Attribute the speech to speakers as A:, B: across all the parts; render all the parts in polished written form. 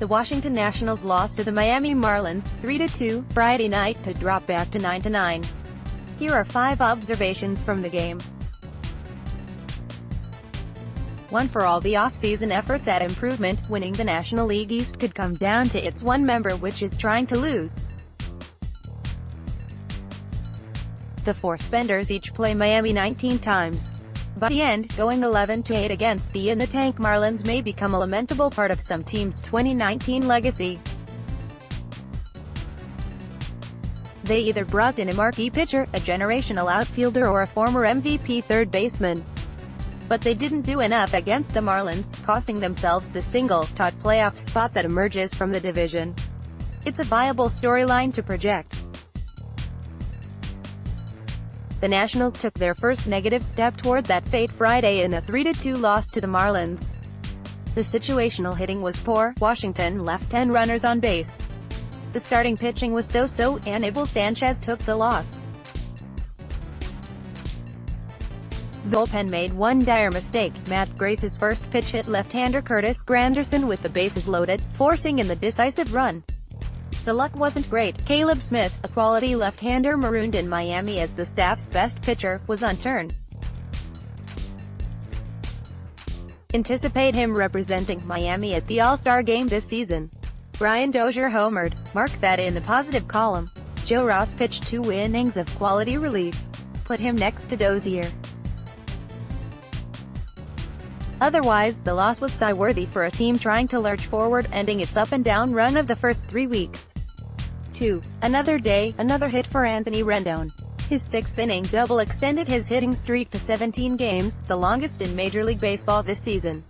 A: The Washington Nationals lost to the Miami Marlins 3-2 Friday night to drop back to 9-9. Here are 5 observations from the game. 1. For all the off-season efforts at improvement, winning the National League East could come down to its one member, which is trying to lose. The 4 spenders each play Miami 19 times. By the end, going 11-8 against the in-the-tank Marlins may become a lamentable part of some teams' 2019 legacy. They either brought in a marquee pitcher, a generational outfielder, or a former MVP third baseman. But they didn't do enough against the Marlins, costing themselves the single-tot playoff spot that emerges from the division. It's a viable storyline to project. The Nationals took their first negative step toward that fate Friday in a 3-2 loss to the Marlins. The situational hitting was poor. Washington left 10 runners on base. The starting pitching was so-so, and Anibal Sanchez took the loss. The bullpen made one dire mistake. Matt Grace's first pitch hit left-hander Curtis Granderson with the bases loaded, forcing in the decisive run. The luck wasn't great. Caleb Smith, a quality left-hander marooned in Miami as the staff's best pitcher, was on turn. Anticipate him representing Miami at the All-Star game this season. Brian Dozier homered. Mark that in the positive column. Joe Ross pitched 2 innings of quality relief. Put him next to Dozier. Otherwise, the loss was sigh-worthy for a team trying to lurch forward, ending its up-and-down run of the first 3 weeks. 2. Another day, another hit for Anthony Rendon. His 6th inning double extended his hitting streak to 17 games, the longest in Major League Baseball this season.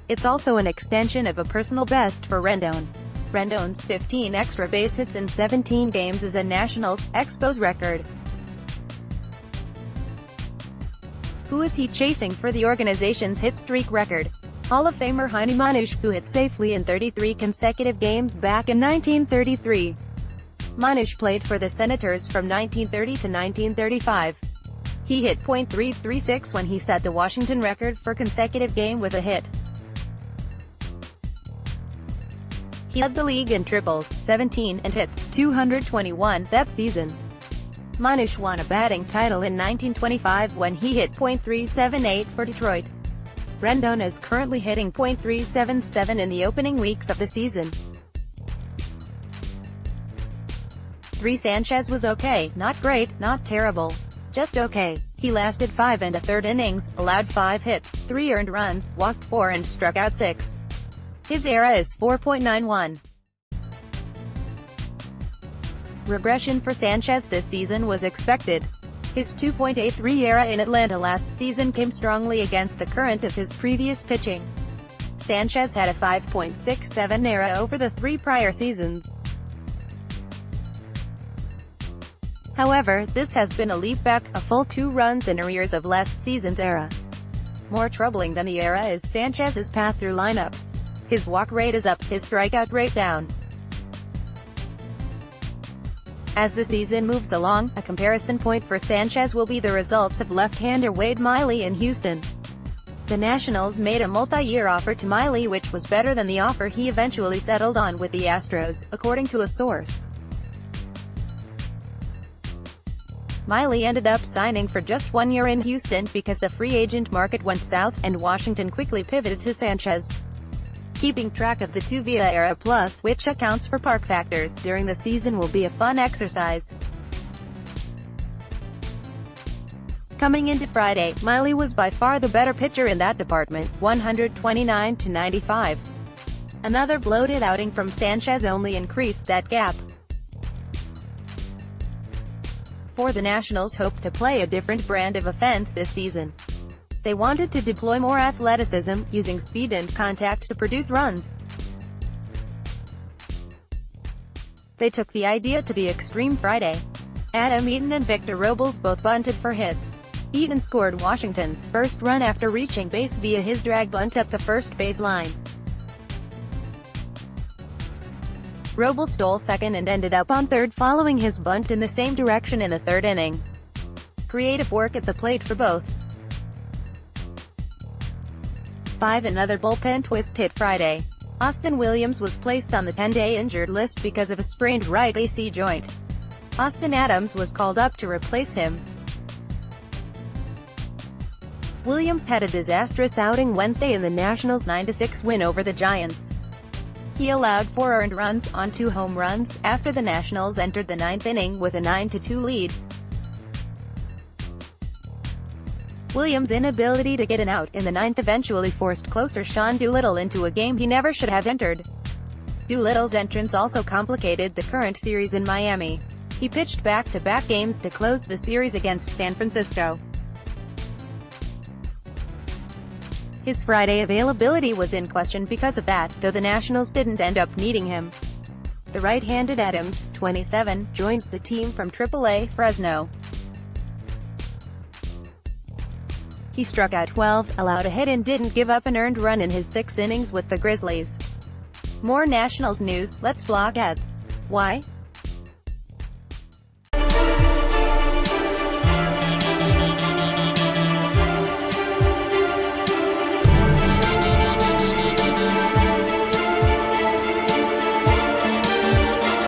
A: It's also an extension of a personal best for Rendon. Rendon's 15 extra base hits in 17 games is a Nationals Expos record. Who is he chasing for the organization's hit streak record? Hall of Famer Heine Manush, who hit safely in 33 consecutive games back in 1933. Manush played for the Senators from 1930 to 1935. He hit .336 when he set the Washington record for consecutive game with a hit. He led the league in triples, 17, and hits, 221, that season. Manush won a batting title in 1925 when he hit .378 for Detroit. Rendon is currently hitting .377 in the opening weeks of the season. 3. Sanchez was okay, not great, not terrible. Just okay. He lasted 5 1/3 innings, allowed 5 hits, 3 earned runs, walked 4 and struck out 6. His ERA is 4.91. Regression for Sanchez this season was expected. His 2.83 ERA in Atlanta last season came strongly against the current of his previous pitching. Sanchez had a 5.67 ERA over the 3 prior seasons. However, this has been a leap back, a full 2 runs in arrears of last season's ERA. More troubling than the ERA is Sanchez's path through lineups. His walk rate is up, his strikeout rate down. As the season moves along, a comparison point for Sanchez will be the results of left-hander Wade Miley in Houston. The Nationals made a multi-year offer to Miley, which was better than the offer he eventually settled on with the Astros, according to a source. Miley ended up signing for just 1 year in Houston because the free agent market went south, and Washington quickly pivoted to Sanchez. Keeping track of the 2 via ERA plus, which accounts for park factors, during the season will be a fun exercise. Coming into Friday, Miley was by far the better pitcher in that department, 129-95. Another bloated outing from Sanchez only increased that gap. For the Nationals hope to play a different brand of offense this season. They wanted to deploy more athleticism, using speed and contact to produce runs. They took the idea to the extreme Friday. Adam Eaton and Victor Robles both bunted for hits. Eaton scored Washington's first run after reaching base via his drag bunt up the first base line. Robles stole second and ended up on third following his bunt in the same direction in the 3rd inning. Creative work at the plate for both. 5. Another bullpen twist hit Friday. Austin Williams was placed on the 10-day injured list because of a sprained right AC joint. Austin Adams was called up to replace him. Williams had a disastrous outing Wednesday in the Nationals' 9-6 win over the Giants. He allowed 4 earned runs on 2 home runs, after the Nationals entered the 9th inning with a 9-2 lead. Williams' inability to get an out in the 9th eventually forced closer Sean Doolittle into a game he never should have entered. Doolittle's entrance also complicated the current series in Miami. He pitched back-to-back games to close the series against San Francisco. His Friday availability was in question because of that, though the Nationals didn't end up needing him. The right-handed Adams, 27, joins the team from AAA Fresno. He struck out 12, allowed a hit and didn't give up an earned run in his 6 innings with the Grizzlies. More Nationals news, let's block ads. Why?